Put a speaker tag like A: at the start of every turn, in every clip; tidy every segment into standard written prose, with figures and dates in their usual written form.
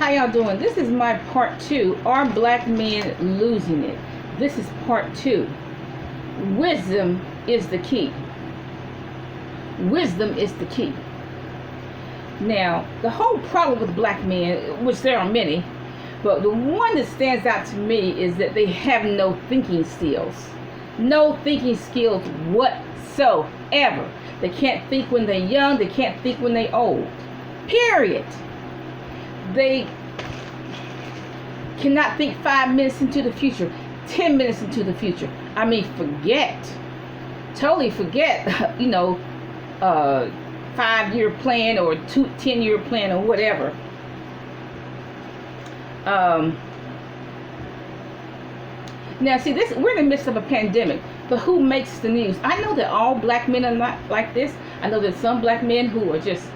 A: How y'all doing? This is my part 2. Are black men losing it? This is part 2. Wisdom is the key. Wisdom is the key. Now, the whole problem with black men, which there are many, but the one that stands out to me is that they have no thinking skills. No thinking skills whatsoever. They can't think when they're young. They can't think when they're old. Period. They cannot think 5 minutes into the future, 10 minutes into the future. I mean, totally forget, 5-year plan or 10-year plan or whatever. Now, see, we're in the midst of a pandemic, but who makes the news? I know that all black men are not like this. I know that some black men who are just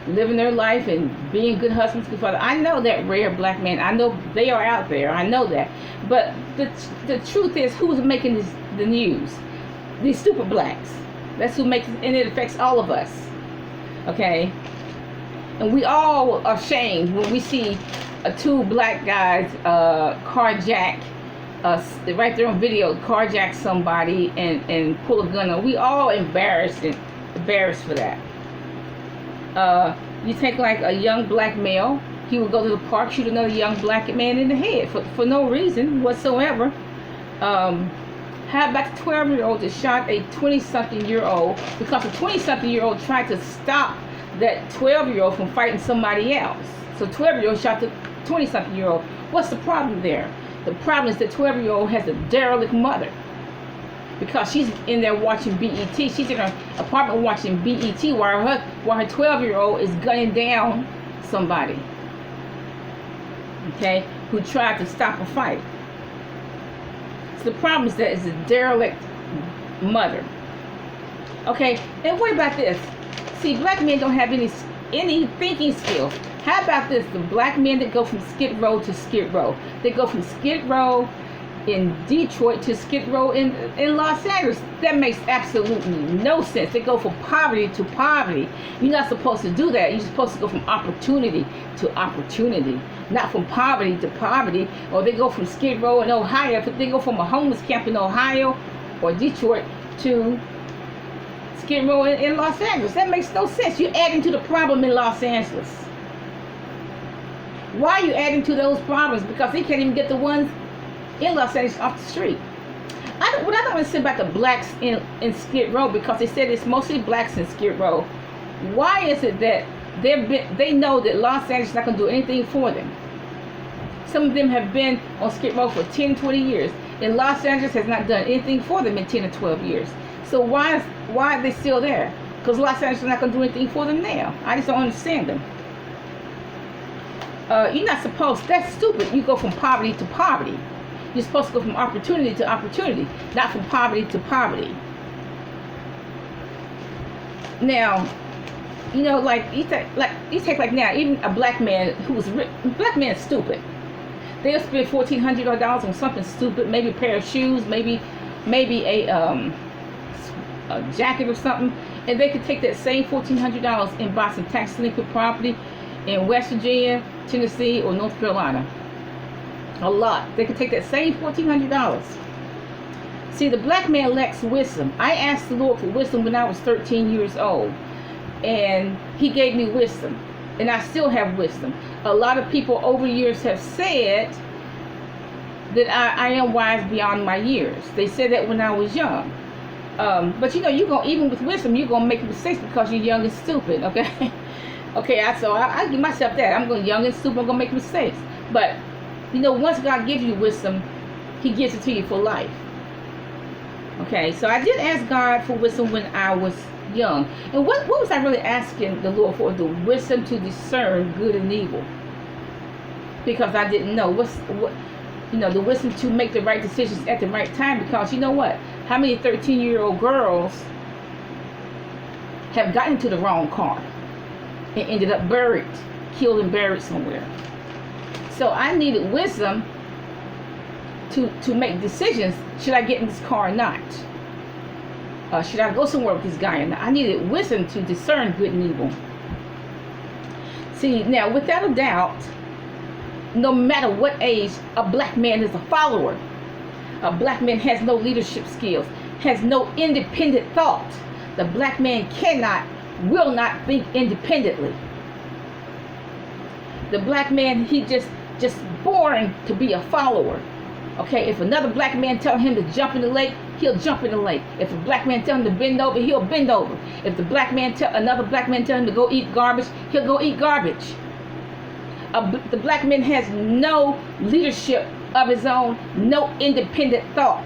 A: living their life and being good husbands, good fathers. I know that rare black men. I know they are out there. I know that. But the truth is, who's making the news? These stupid blacks. That's who makes it, and it affects all of us. Okay? And we all are shamed when we see 2 black guys carjack right there on video, carjack somebody and pull a gun on. We all embarrassed for that. You take like a young black male, he would go to the park, shoot another young black man in the head for no reason whatsoever. How about the 12-year-old that shot a 20-something-year-old because the 20-something-year-old tried to stop that 12-year-old from fighting somebody else? So 12-year-old shot the 20-something-year-old. What's the problem there? The problem is that 12-year-old has a derelict mother because she's in there watching BET. She's in her apartment watching BET while her 12-year-old is gunning down somebody, okay, who tried to stop a fight. So the problem is that it's a derelict mother. Okay, and what about this? See, black men don't have any thinking skills. How about this? The black men that go from Skid Row to Skid Row. They go from Skid Row in Detroit to Skid Row in Los Angeles. That makes absolutely no sense. They go from poverty to poverty. You're not supposed to do that. You're supposed to go from opportunity to opportunity, not from poverty to poverty. Or they go from Skid Row in Ohio. They go from a homeless camp in Ohio or Detroit to Skid Row in Los Angeles. That makes no sense. You're adding to the problem in Los Angeles. Why are you adding to those problems? Because they can't even get the ones in Los Angeles off the street. What I don't understand about the blacks in Skid Row, because they said it's mostly blacks in Skid Row. Why is it that they know that Los Angeles is not going to do anything for them? Some of them have been on Skid Row for 10, 20 years, and Los Angeles has not done anything for them in 10 or 12 years. So why are they still there? Because Los Angeles is not going to do anything for them now. I just don't understand them. You're not supposed, that's stupid. You go from poverty to poverty. You're supposed to go from opportunity to opportunity, not from poverty to poverty. Now, like you take like now, even a black man who's rich, black man is stupid. They'll spend $1,400 on something stupid, maybe a pair of shoes, maybe a jacket or something, and they could take that same $1,400 and buy some tax delinquent property in West Virginia, Tennessee, or North Carolina. A lot. They could take that same $1,400. See, the black man lacks wisdom. I asked the Lord for wisdom when I was 13 years old, and He gave me wisdom, and I still have wisdom. A lot of people over the years have said that I am wise beyond my years. They said that when I was young. But you're gonna, even with wisdom, you're gonna make mistakes because you're young and stupid. Okay. Okay, so I give myself that. I'm going young and stupid. I'm going to make mistakes. But, once God gives you wisdom, He gives it to you for life. Okay, so I did ask God for wisdom when I was young. And what was I really asking the Lord for? The wisdom to discern good and evil. Because I didn't know. The wisdom to make the right decisions at the right time. Because you know what? How many 13-year-old girls have gotten into the wrong car and ended up killed and buried somewhere? So I needed wisdom to make decisions. Should I get in this car or not? Should I go somewhere with this guy or not? I needed wisdom to discern good and evil. See, now without a doubt, no matter what age, a black man is a follower. A black man has no leadership skills, has no independent thought. The black man cannot, will not think independently. The black man, he just born to be a follower. Okay, if another black man tell him to jump in the lake, he'll jump in the lake. If a black man tell him to bend over, he'll bend over. If the black man another black man tell him to go eat garbage, he'll go eat garbage. The black man has no leadership of his own, no independent thought.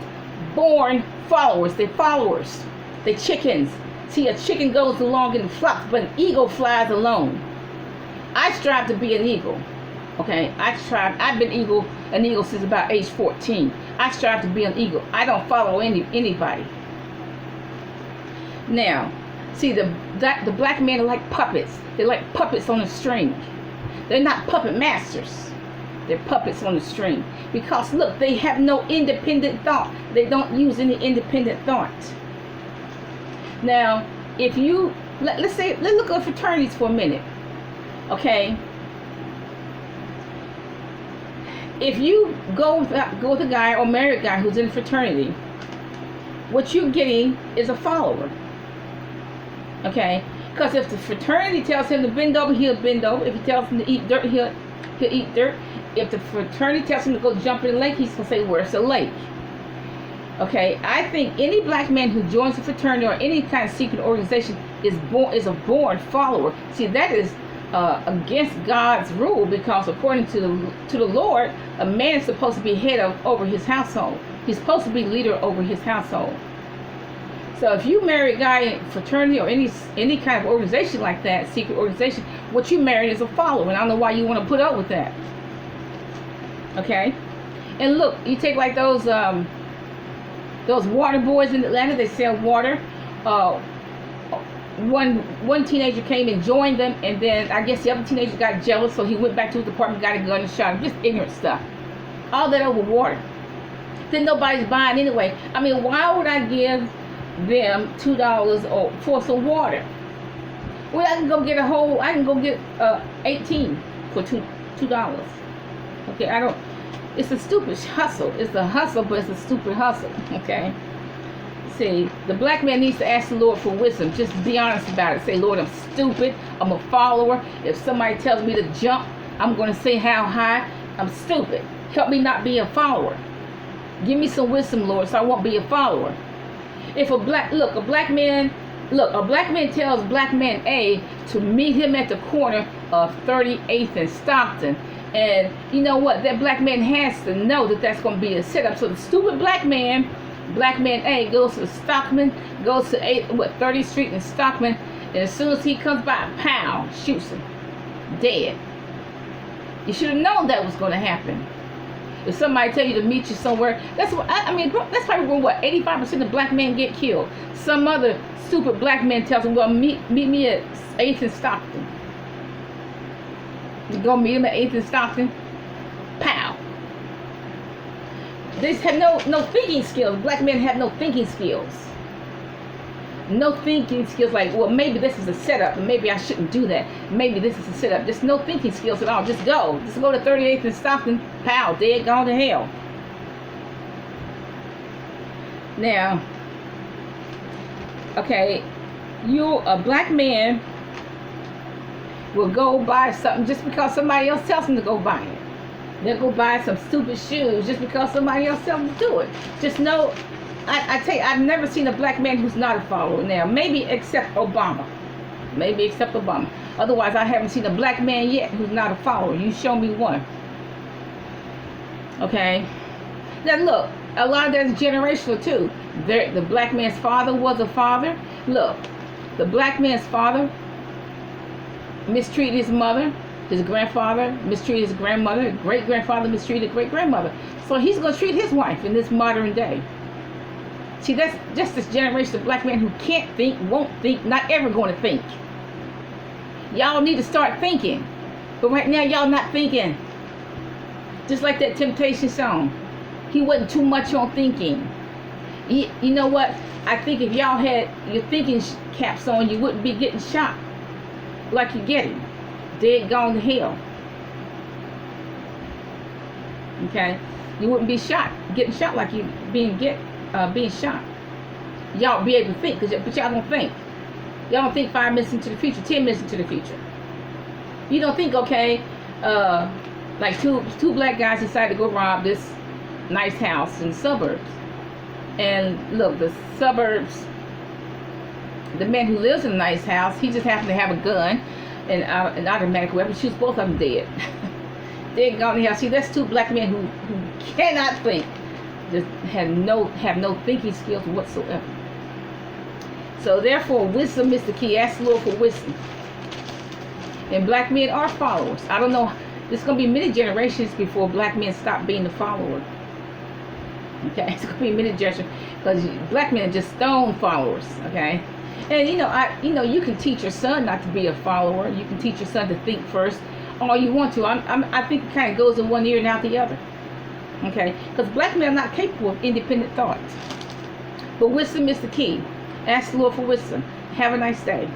A: Born followers. They're followers. They're chickens. See, a chicken goes along in flocks, but an eagle flies alone. I strive to be an eagle. Okay, I've been an eagle since about age 14. I strive to be an eagle. I don't follow anybody. Now, see, the black men are like puppets. They're like puppets on a string. They're not puppet masters. They're puppets on a string. Because look, they have no independent thought. They don't use any independent thought. Now, if you let's look at fraternities for a minute. Okay. If you go with a guy or marry a guy who's in a fraternity, what you're getting is a follower. Okay? Because if the fraternity tells him to bend over, he'll bend over. If he tells him to eat dirt, he'll eat dirt. If the fraternity tells him to go jump in the lake, he's going to say, where's the lake? Okay? I think any black man who joins a fraternity or any kind of secret organization is a born follower. See, that is against God's rule, because according to the Lord, a man is supposed to be head over his household. He's supposed to be leader over his household. So if you marry a guy in fraternity or any kind of organization like that, secret organization, what you married is a follower, and I don't know why you want to put up with that. Okay, and look, you take like those water boys in Atlanta. They sell water. One teenager came and joined them, and then I guess the other teenager got jealous, so he went back to his apartment, got a gun, and shot him. Just ignorant stuff. All that over water. Then nobody's buying anyway. I mean, why would I give them $2 for some water? Well, I can go get 18 for $2. Okay, it's a stupid hustle. It's a hustle, but it's a stupid hustle. Okay. See, the black man needs to ask the Lord for wisdom. Just be honest about it. Say, Lord, I'm stupid. I'm a follower. If somebody tells me to jump, I'm going to say how high. I'm stupid. Help me not be a follower. Give me some wisdom, Lord, so I won't be a follower. If a black man tells black man A to meet him at the corner of 38th and Stockton, and you know what? That black man has to know that that's going to be a setup. So the stupid black man A goes to Stockman, goes to 30th Street and Stockman, and as soon as he comes by, pow, shoots him, dead. You should have known that was going to happen. If somebody tell you to meet you somewhere, that's what I mean. That's probably when 85% of black men get killed. Some other stupid black man tells them, "Well, meet me at 8th and Stockton." You go meet him at 8th and Stockton, pow. They have no thinking skills. Black men have no thinking skills. No thinking skills like, well, maybe this is a setup, and maybe I shouldn't do that. Maybe this is a setup. Just no thinking skills at all. Just go to 38th and Stockton, pow, dead, gone to hell. Now, okay, a black man will go buy something just because somebody else tells him to go buy it. They'll go buy some stupid shoes just because somebody else tells them to do it. Just know, I tell you, I've never seen a black man who's not a follower. Now, maybe except Obama. Otherwise, I haven't seen a black man yet who's not a follower. You show me one. Okay? Now, look, a lot of that is generational, too. The black man's father was a father. Look, the black man's father mistreated his mother. His grandfather mistreated his grandmother. Great-grandfather mistreated great-grandmother. So he's going to treat his wife in this modern day. See, that's just this generation of black men who can't think, won't think, not ever going to think. Y'all need to start thinking. But right now, y'all not thinking. Just like that Temptation song. He wasn't too much on thinking. You know what? I think if y'all had your thinking caps on, you wouldn't be getting shot like you're getting. Dead, gone to hell. Okay, you wouldn't be getting shot like you being shot. Y'all be able to think, but y'all don't think. Y'all don't think 5 minutes into the future, 10 minutes into the future. You don't think, okay, like two black guys decided to go rob this nice house in the suburbs. And look, the suburbs, the man who lives in a nice house, he just happened to have a gun and an automatic weapon, shoots both of them dead. They're gone to hell. See, that's two black men who cannot think, just have no thinking skills whatsoever. So therefore, wisdom is the key. Ask the Lord for wisdom. And black men are followers. I don't know. There's going to be many generations before black men stop being the follower. Okay, it's going to be many generations because black men are just stone followers. Okay, and you can teach your son not to be a follower. You can teach your son to think first, all you want to. I think it kind of goes in one ear and out the other. Okay, because black men are not capable of independent thought. But wisdom is the key. Ask the Lord for wisdom. Have a nice day.